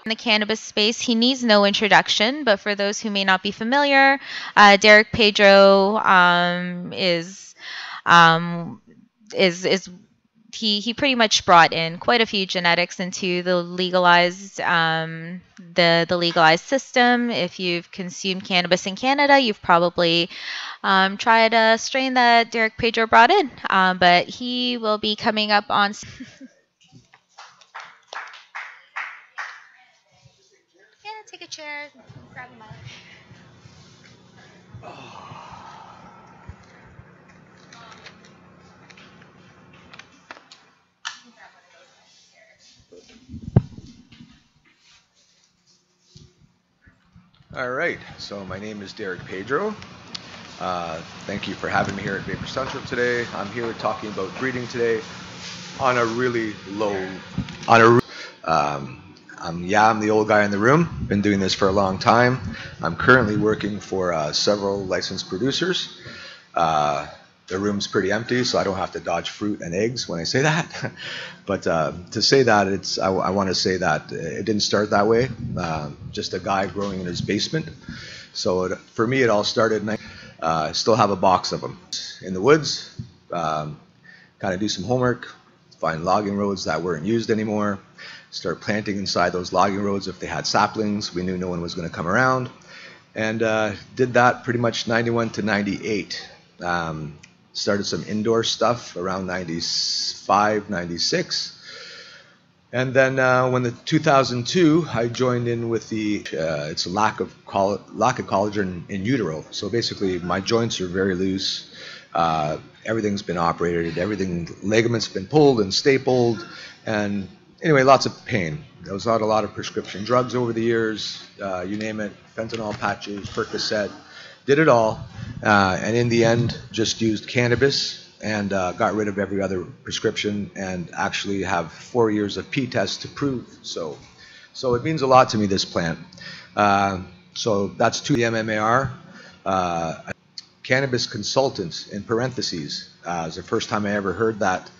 In the cannabis space, he needs no introduction, but for those who may not be familiar, Derek Pedro um, is he pretty much brought in quite a few genetics into the the legalized system. If you've consumed cannabis in Canada, you've probably tried a strain that Derek Pedro brought in, but he will be coming up on. Yeah, take a chair, grab a mic. All right, so my name is Derek Pedro. Thank you for having me here at Vapor Central today. I'm here talking about breeding today on a really low, I'm the old guy in the room. Been doing this for a long time. I'm currently working for several licensed producers. Uh, the room's pretty empty, so I don't have to dodge fruit and eggs when I say that. But to say that, I want to say that it didn't start that way. Just a guy growing in his basement. So for me, it all started. And I still have a box of them in the woods. Kind of do some homework, find logging roads that weren't used anymore. Start planting inside those logging roads if they had saplings. We knew no one was going to come around, and did that pretty much 91 to 98. Started some indoor stuff around 95, 96. And then when the 2002, I joined in with the, it's a lack of collagen in utero. So basically my joints are very loose. Everything's been operated, ligaments been pulled and stapled. And anyway, lots of pain. There was not a lot of prescription drugs over the years, you name it, fentanyl patches, Percocet, did it all. And in the end, just used cannabis and got rid of every other prescription and actually have 4 years of P-tests to prove so. So it means a lot to me, this plant. So that's to the MMAR. Cannabis consultant, in parentheses, is the first time I ever heard that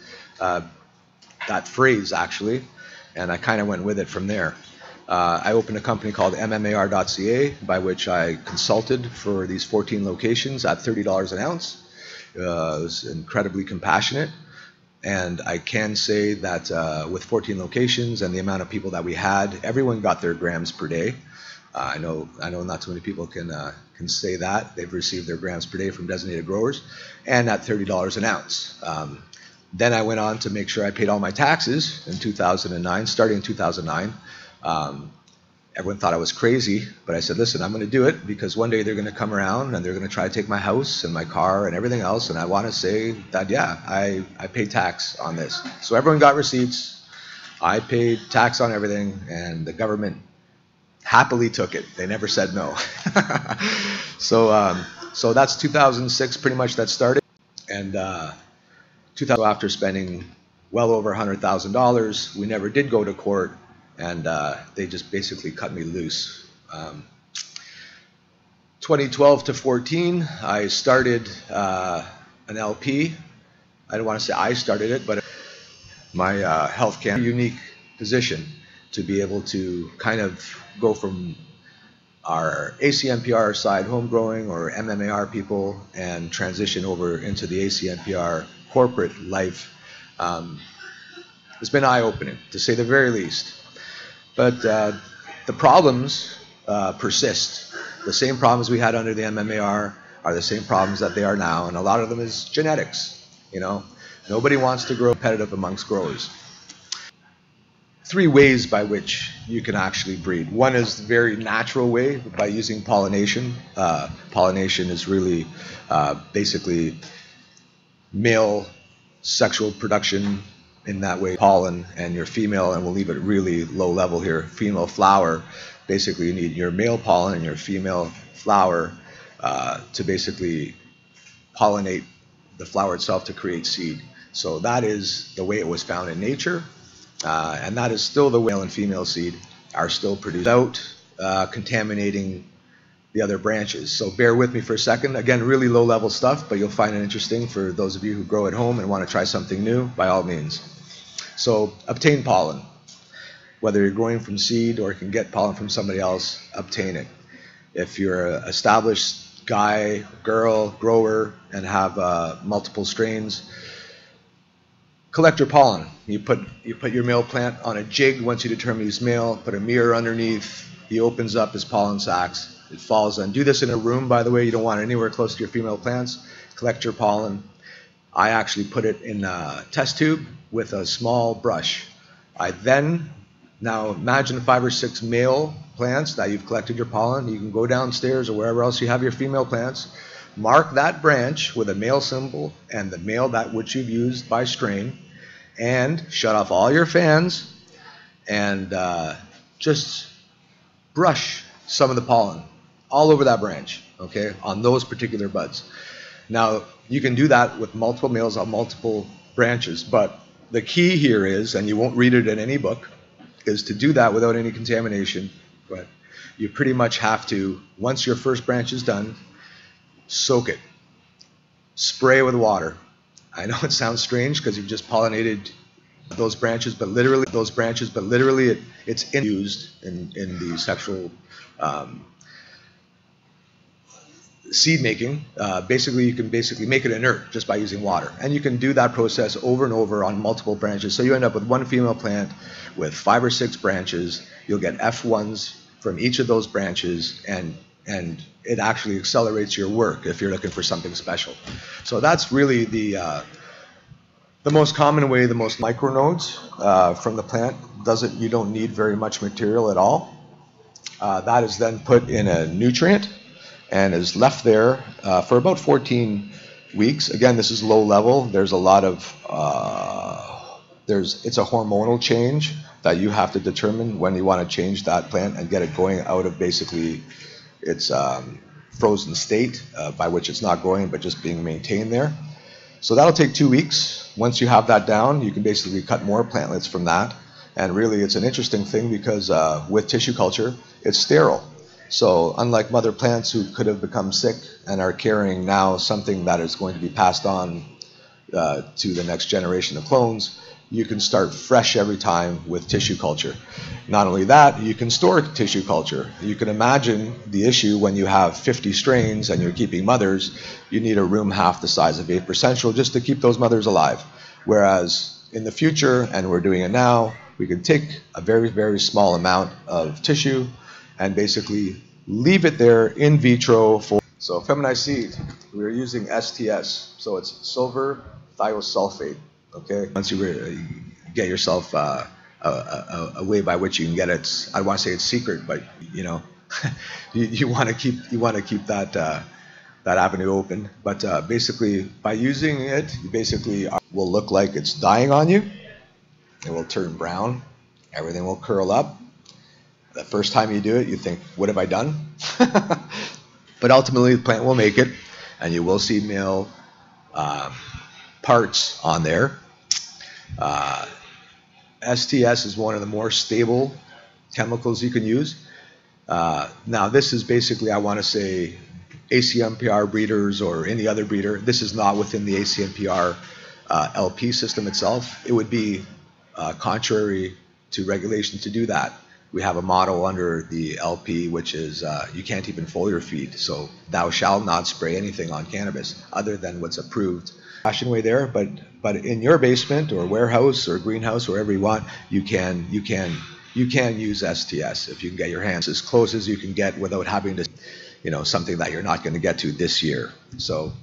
phrase, actually, and I kind of went with it from there. I opened a company called mmar.ca, by which I consulted for these 14 locations at $30 an ounce. It was incredibly compassionate, and I can say that with 14 locations and the amount of people that we had, everyone got their grams per day. I know not too many people can say that. They've received their grams per day from designated growers, and at $30 an ounce. Then I went on to make sure I paid all my taxes in 2009, starting in 2009. Everyone thought I was crazy, but I said, listen, I'm going to do it because one day they're going to come around and they're going to try to take my house and my car and everything else, and I want to say that, yeah, I paid tax on this. So everyone got receipts. I paid tax on everything, and the government happily took it. They never said no. So that's 2006, pretty much that started. And 2000, after spending well over $100,000, we never did go to court, and they just basically cut me loose. 2012 to 14, I started an LP. I don't want to say I started it, but my health care unique position to be able to kind of go from our ACMPR side home growing or MMAR people and transition over into the ACMPR corporate life. It's been eye-opening, to say the very least. But the problems persist. The same problems we had under the MMAR are the same problems that they are now, and a lot of them is genetics. You know, nobody wants to grow competitive amongst growers. 3 ways by which you can actually breed. One is the very natural way, by using pollination. Pollination is really basically male sexual production in that way, pollen, and your female, and we'll leave it really low level here, female flower. Basically you need your male pollen and your female flower to basically pollinate the flower itself to create seed. So that is the way it was found in nature, and that is still the way male and female seed are still produced without contaminating the other branches. So bear with me for a second. Again, really low level stuff, but you'll find it interesting for those of you who grow at home and want to try something new, by all means. So obtain pollen. Whether you're growing from seed or can get pollen from somebody else, obtain it. If you're an established guy, girl, grower, and have multiple strains, collect your pollen. You put your male plant on a jig once you determine he's male, put a mirror underneath, he opens up his pollen sacs, it falls on. Do this in a room, by the way, you don't want it anywhere close to your female plants. Collect your pollen. I actually put it in a test tube with a small brush. Now imagine 5 or 6 male plants that you've collected your pollen. You can go downstairs or wherever else you have your female plants, mark that branch with a male symbol and the male that which you've used by strain, and shut off all your fans and just brush some of the pollen all over that branch, okay, on those particular buds. Now, you can do that with multiple males on multiple branches, but the key here is, and you won't read it in any book, is to do that without any contamination. But you pretty much have to, once your first branch is done, soak it. Spray with water. I know it sounds strange because you've just pollinated those branches, but literally it's used in the sexual seed making. Basically, you can make it inert just by using water, and you can do that process over and over on multiple branches. So you end up with one female plant with 5 or 6 branches. You'll get F1s from each of those branches, and it actually accelerates your work if you're looking for something special. So that's really the most common way, the most micronodes from the plant. You don't need very much material at all. That is then put in a nutrient and is left there for about 14 weeks. Again, this is low level. There's a lot of, it's a hormonal change that you have to determine when you want to change that plant and get it going out of basically its frozen state, by which it's not growing but just being maintained there. So that'll take 2 weeks. Once you have that down, you can basically cut more plantlets from that. And really, it's an interesting thing because with tissue culture, it's sterile. So unlike mother plants who could have become sick and are carrying now something that is going to be passed on to the next generation of clones, you can start fresh every time with tissue culture. Not only that, you can store tissue culture. You can imagine the issue when you have 50 strains and you're keeping mothers. You need a room half the size of Vapor Central just to keep those mothers alive. Whereas in the future, and we're doing it now, we can take a very, very small amount of tissue and basically leave it there in vitro for. So feminized seed, we're using STS, so it's silver thiosulfate. Okay, once you get yourself a way by which you can get it, I want to say it's secret, but you know, you want to keep that avenue open. But basically, by using it, you basically will look like it's dying on you. It will turn brown. Everything will curl up. The first time you do it, you think, "What have I done?" But ultimately, the plant will make it, and you will see male parts on there. STS is one of the more stable chemicals you can use. Now, this is basically, I want to say, ACMPR breeders or any other breeder. This is not within the ACMPR LP system itself. It would be contrary to regulation to do that. We have a motto under the LP, which is you can't even foliar feed. So thou shalt not spray anything on cannabis other than what's approved. Fashion way there, but in your basement or warehouse or greenhouse, wherever you want, you can use STS if you can get your hands as close as you can get without having to, something that you're not going to get to this year. So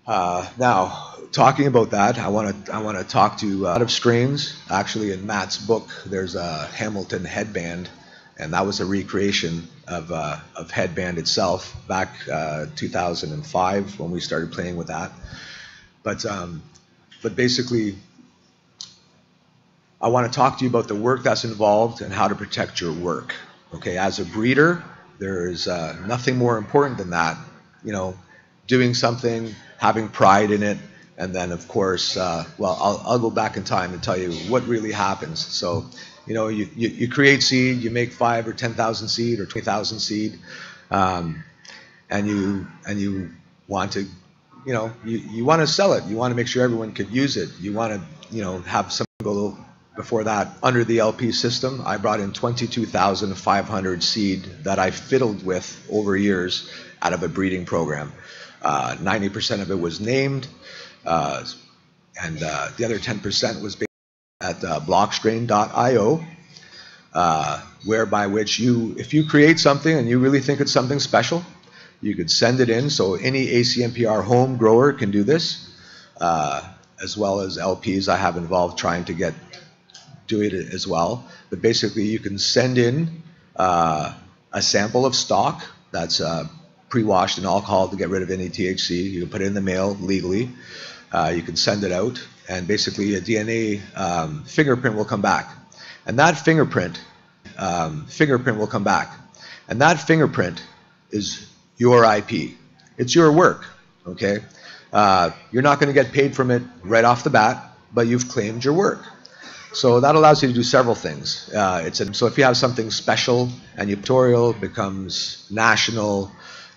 now talking about that, I want to talk to a lot of strains. Actually, in Matt's book, there's a Hamilton headband, and that was a recreation of headband itself back 2005 when we started playing with that. But basically, I want to talk to you about the work that's involved and how to protect your work. Okay, as a breeder, there is nothing more important than that. Doing something, having pride in it, and then of course, I'll go back in time and tell you what really happens. So, you create seed, you make 5 or 10,000 seed or 20,000 seed, and you want to you want to sell it. You want to make sure everyone could use it. You want to, have some go before that. Under the LP system, I brought in 22,500 seed that I fiddled with over years out of a breeding program. 90% of it was named, and the other 10% was based at blockstrain.io, whereby which if you create something and you really think it's something special, you could send it in. So any ACMPR home grower can do this, as well as LPs I have involved trying to do it as well. But basically, you can send in a sample of stock that's pre-washed in alcohol to get rid of any THC. You can put it in the mail legally. You can send it out, and basically a DNA fingerprint will come back, and that fingerprint will come back, and that fingerprint is your IP. It's your work, okay? You're not going to get paid from it right off the bat, but you've claimed your work. So that allows you to do several things. So if you have something special and your tutorial becomes national,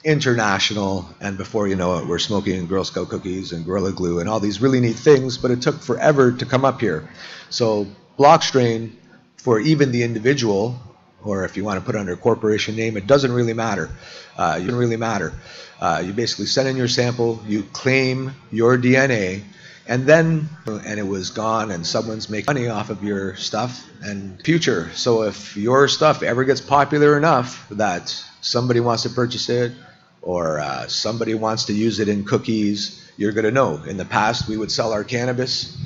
international, and before you know it, we're smoking Girl Scout cookies and Gorilla Glue and all these really neat things, but it took forever to come up here. So Blockstrain, for even the individual, or if you want to put it under a corporation name, it doesn't really matter. You basically send in your sample, you claim your DNA, and it was gone, and someone's making money off of your stuff and future. So if your stuff ever gets popular enough that somebody wants to purchase it, or somebody wants to use it in cookies, you're going to know. In the past, we would sell our cannabis,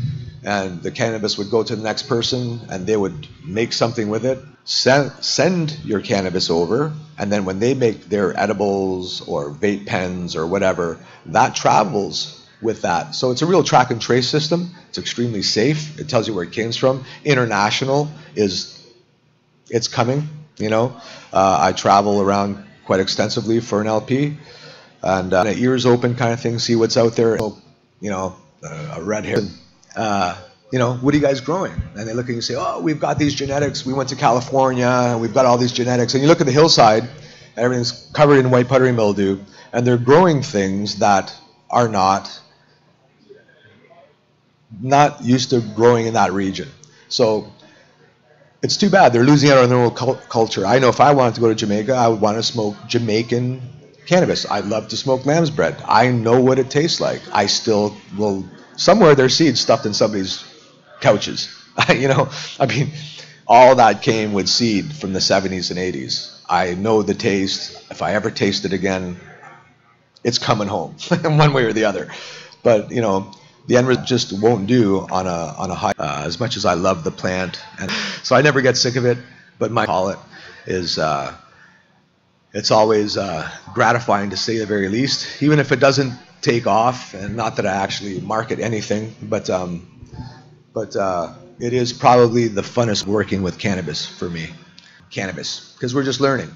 and the cannabis would go to the next person, and they would make something with it. Send your cannabis over, and then when they make their edibles or vape pens or whatever, that travels with that. So it's a real track and trace system. It's extremely safe. It tells you where it came from. International it's coming. I travel around quite extensively for an LP, and ears open kind of thing, see what's out there. A red hair. What are you guys growing? And they look at you and say, oh, we've got these genetics. We went to California, and we've got all these genetics. And you look at the hillside, and everything's covered in white powdery mildew, and they're growing things that are not used to growing in that region. So it's too bad. They're losing out on their own culture. I know if I wanted to go to Jamaica, I would want to smoke Jamaican cannabis. I'd love to smoke lamb's bread. I know what it tastes like. I still will. Somewhere there's seeds stuffed in somebody's couches. All that came with seed from the 70s and 80s. I know the taste. If I ever taste it again, it's coming home one way or the other. But the end result just won't do on a high. As much as I love the plant, and so I never get sick of it. But my call it is it's always gratifying to say the very least, even if it doesn't take off. And not that I actually market anything, but it is probably the funnest working with cannabis for me. Cannabis, because we're just learning.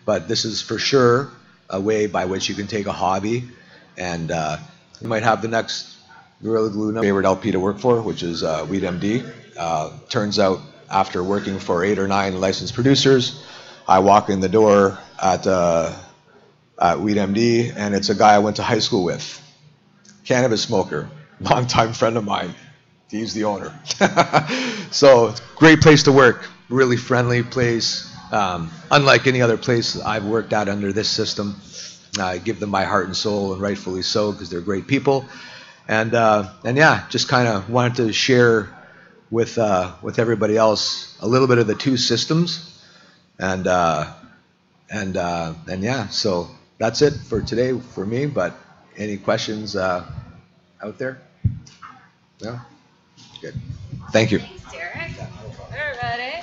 But this is for sure a way by which you can take a hobby, and you might have the next Gorilla Glue favorite LP to work for, which is Weed MD. Turns out after working for 8 or 9 licensed producers, I walk in the door at Weed MD, and it's a guy I went to high school with, cannabis smoker, longtime friend of mine. He's the owner. So it's a great place to work, really friendly place. Unlike any other place I've worked at under this system. I give them my heart and soul, and rightfully so, because they're great people. And yeah, just kind of wanted to share with everybody else a little bit of the two systems, and yeah, so that's it for today for me. But any questions out there? No? Good. Thank you. Thanks, Derek. Everybody.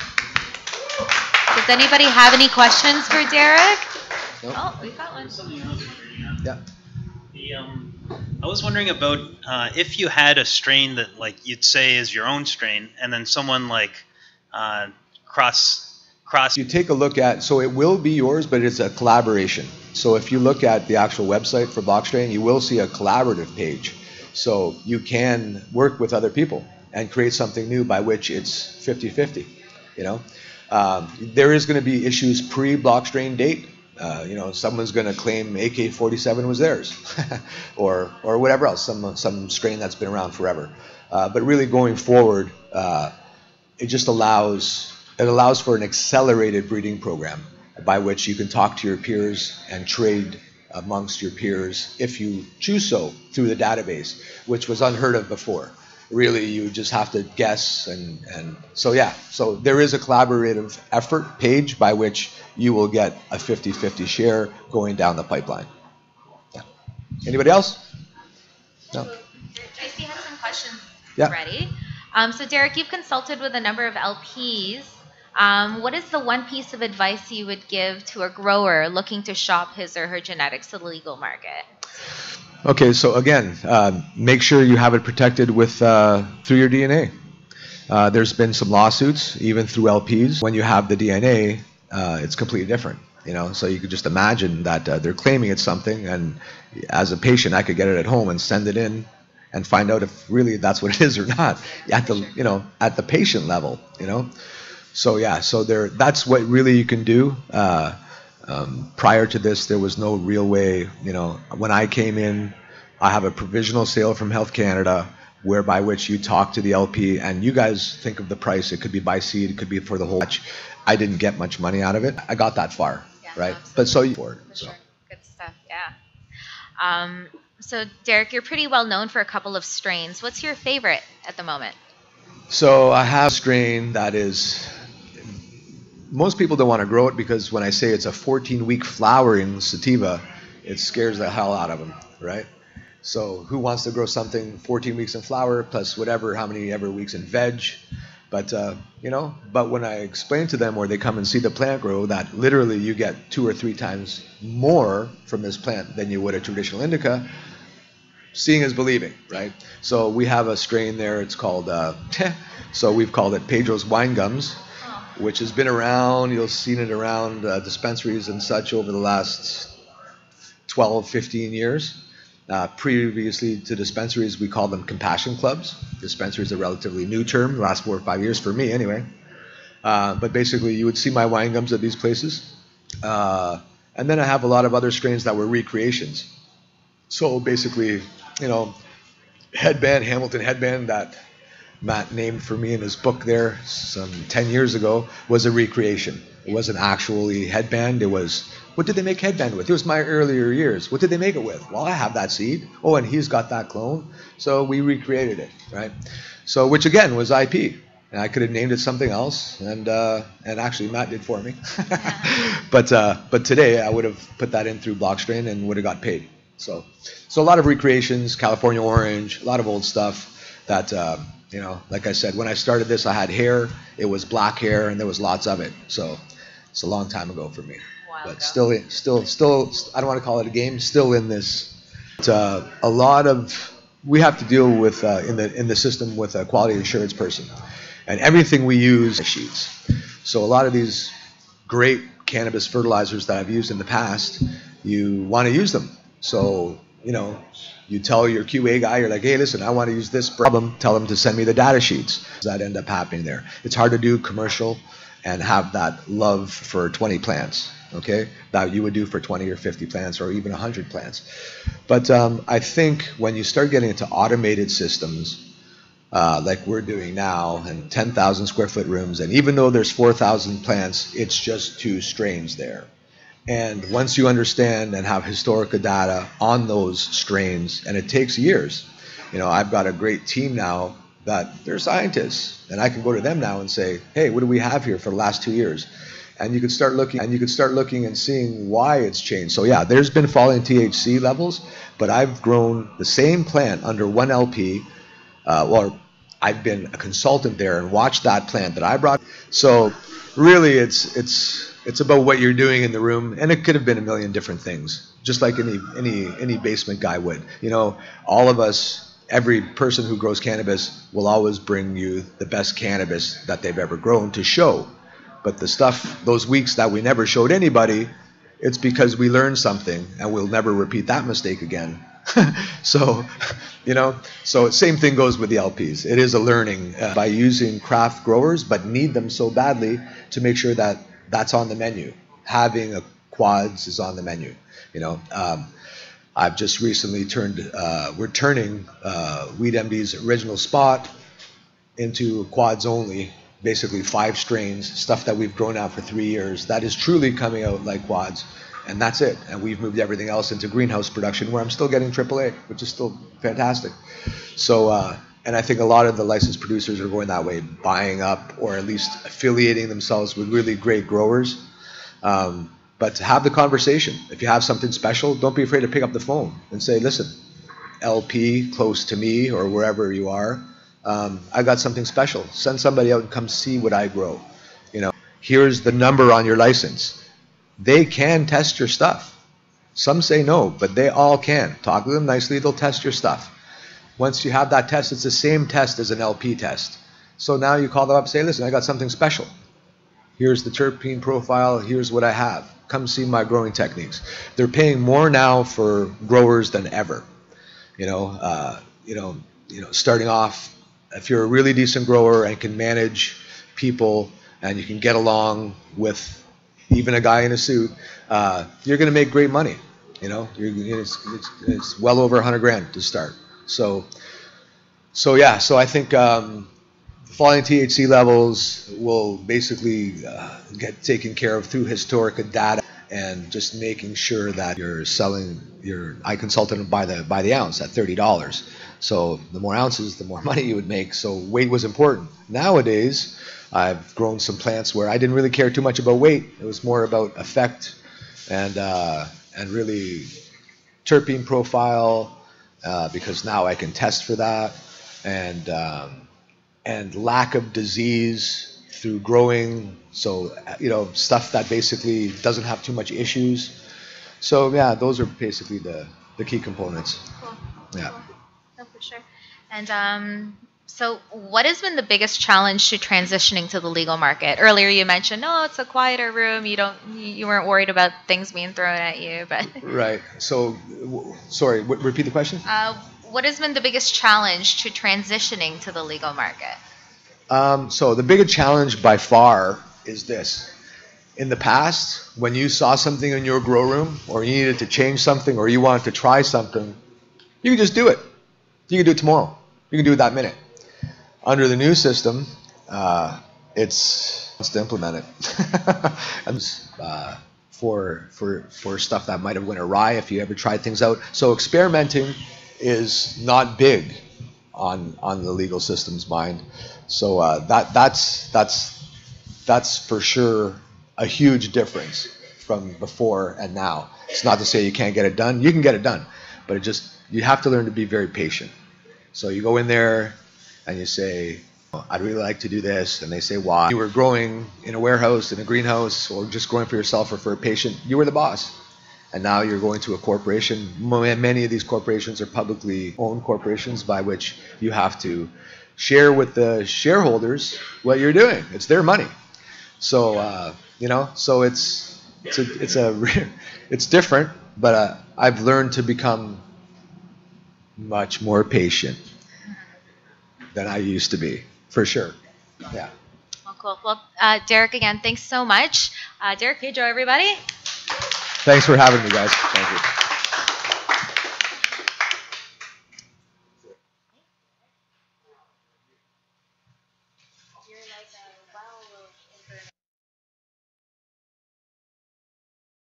Does anybody have any questions for Derek? Nope. Oh, we got one. Yeah. I was wondering about if you had a strain that you'd say is your own strain, and then someone cross. You take a look at, so it will be yours, but it's a collaboration. So if you look at the actual website for Blockstrain, you will see a collaborative page. So you can work with other people and create something new by which it's 50-50. There is going to be issues pre-Blockstrain date. Someone's going to claim AK-47 was theirs, or whatever else, some strain that's been around forever. But really going forward, it allows for an accelerated breeding program by which you can talk to your peers and trade amongst your peers if you choose so through the database, which was unheard of before. Really, you just have to guess, and so there is a collaborative effort page by which you will get a 50-50 share going down the pipeline. Yeah. Anybody else? No. Tracy has some questions Yeah. ready. So Derek, you've consulted with a number of LPs. What is the one piece of advice you would give to a grower looking to shop his or her genetics to the legal market? Okay, so again, make sure you have it protected with through your DNA. There's been some lawsuits, even through LPs. When you have the DNA, it's completely different. So you could just imagine that they're claiming it's something, and as a patient, I could get it at home and send it in, and find out if really that's what it is or not at the patient level. So that's what really you can do. Prior to this, there was no real way. When I came in, I have a provisional sale from Health Canada, whereby which you talk to the LP, and you guys think of the price. It could be by seed, it could be for the whole batch. I didn't get much money out of it. I got that far, Yeah, right? absolutely. But so you for it. So. Sure. Good stuff. Yeah. So Derek, you're pretty well known for a couple of strains. What's your favorite at the moment? So I have a strain that is. Most people don't want to grow it because when I say it's a 14-week flowering sativa, it scares the hell out of them, right? So who wants to grow something 14 weeks in flower plus whatever, how many ever weeks in veg? But but when I explain to them, or they come and see the plant grow, that literally you get 2 or 3 times more from this plant than you would a traditional indica. Seeing is believing, right? So we have a strain there. It's called so we've called it Pedro's Wine Gums, which has been around. You'll seen it around dispensaries and such over the last 12, 15 years. Previously to dispensaries, we called them compassion clubs. Dispensary is a relatively new term, the last 4 or 5 years for me anyway. But basically, you would see my wine gums at these places. And then I have a lot of other strains that were recreations. So basically, Hamilton headband that Matt named for me in his book there some 10 years ago was a recreation. It wasn't actually headband. It was, what did they make headband with? It was my earlier years. What did they make it with? Well, I have that seed. Oh, and he's got that clone. So we recreated it, right? So, which again was IP. And I could have named it something else, and actually Matt did for me. But today I would have put that in through Blockstrain and would have got paid. So a lot of recreations, California Orange, a lot of old stuff that, like I said, when I started this, I had hair. It was black hair, and there was lots of it. So it's a long time ago for me. But still, I don't want to call it a game. Still in this. But, a lot of we have to deal with in the system with a quality assurance person, and everything we use sheets. So a lot of these great cannabis fertilizers that I've used in the past, you want to use them. So, you tell your QA guy, you're like, hey, listen, I want to use this problem. Tell them to send me the data sheets. That end up happening there. It's hard to do commercial and have that love for 20 plants, okay, that you would do for 20 or 50 plants or even 100 plants. But I think when you start getting into automated systems, like we're doing now, and 10,000 square foot rooms, and even though there's 4,000 plants, it's just 2 strains there. And once you understand and have historical data on those strains, and it takes years, I've got a great team now that they're scientists, and I can go to them now and say, hey, what do we have here for the last 2 years? And you could start looking and seeing why it's changed. So yeah, there's been falling THC levels, but I've grown the same plant under one LP, or I've been a consultant there and watched that plant that I brought. So really, it's about what you're doing in the room, and it could have been a million different things, just like any basement guy would. All of us, every person who grows cannabis will always bring you the best cannabis that they've ever grown to show. But the stuff, those weeks that we never showed anybody, it's because we learned something, and we'll never repeat that mistake again. So same thing goes with the LPs. It is a learning by using craft growers, but need them so badly to make sure that that's on the menu. Having a quads is on the menu. I've just recently we're turning Weed MD's original spot into quads only, basically 5 strains, stuff that we've grown out for 3 years. That is truly coming out like quads, and that's it. And we've moved everything else into greenhouse production, where I'm still getting AAA, which is still fantastic. So, and I think a lot of the licensed producers are going that way, buying up or at least affiliating themselves with really great growers. But to have the conversation, if you have something special, don't be afraid to pick up the phone and say, listen, LP close to me or wherever you are, I got something special. Send somebody out and come see what I grow. Here's the number on your license. They can test your stuff. Some say no, but they all can. Talk to them nicely, they'll test your stuff. Once you have that test, it's the same test as an LP test. So now you call them up and say, listen, I got something special. Here's the terpene profile, here's what I have. Come see my growing techniques. They're paying more now for growers than ever. Starting off, if you're a really decent grower and can manage people and you can get along with even a guy in a suit, you're going to make great money. It's well over 100 grand to start. So I think falling THC levels will basically get taken care of through historic data and just making sure that you're selling I consulted them by the ounce at $30. So the more ounces, the more money you would make. So weight was important. Nowadays, I've grown some plants where I didn't really care too much about weight. It was more about effect and really terpene profile, because now I can test for that, and lack of disease through growing. So stuff that basically doesn't have too much issues. So yeah, those are basically the key components. Cool. Yeah. Cool. No, for sure. And so what has been the biggest challenge to transitioning to the legal market? Earlier you mentioned, no, it's a quieter room. You weren't worried about things being thrown at you, but right. So, sorry, repeat the question. What has been the biggest challenge to transitioning to the legal market? So the biggest challenge by far is this. In the past, when you saw something in your grow room, or you needed to change something, or you wanted to try something, you could just do it. You can do it tomorrow. You can do it that minute. Under the new system, it's to implement it. And, for stuff that might have went awry if you ever tried things out. So experimenting is not big on the legal system's mind. So that's for sure a huge difference from before and now. It's not to say you can't get it done. You can get it done, but you have to learn to be very patient. So you go in there and you say, I'd really like to do this, and they say why. You were growing in a warehouse, in a greenhouse, or just growing for yourself or for a patient. You were the boss, and now you're going to a corporation. Many of these corporations are publicly owned corporations, by which you have to share with the shareholders what you're doing. It's their money. So so it's different, but I've learned to become much more patient than I used to be, for sure. Yeah. Well, cool. Well, Derek, again, thanks so much. Derek Pedro, everybody. Thanks for having me, guys. Thank you.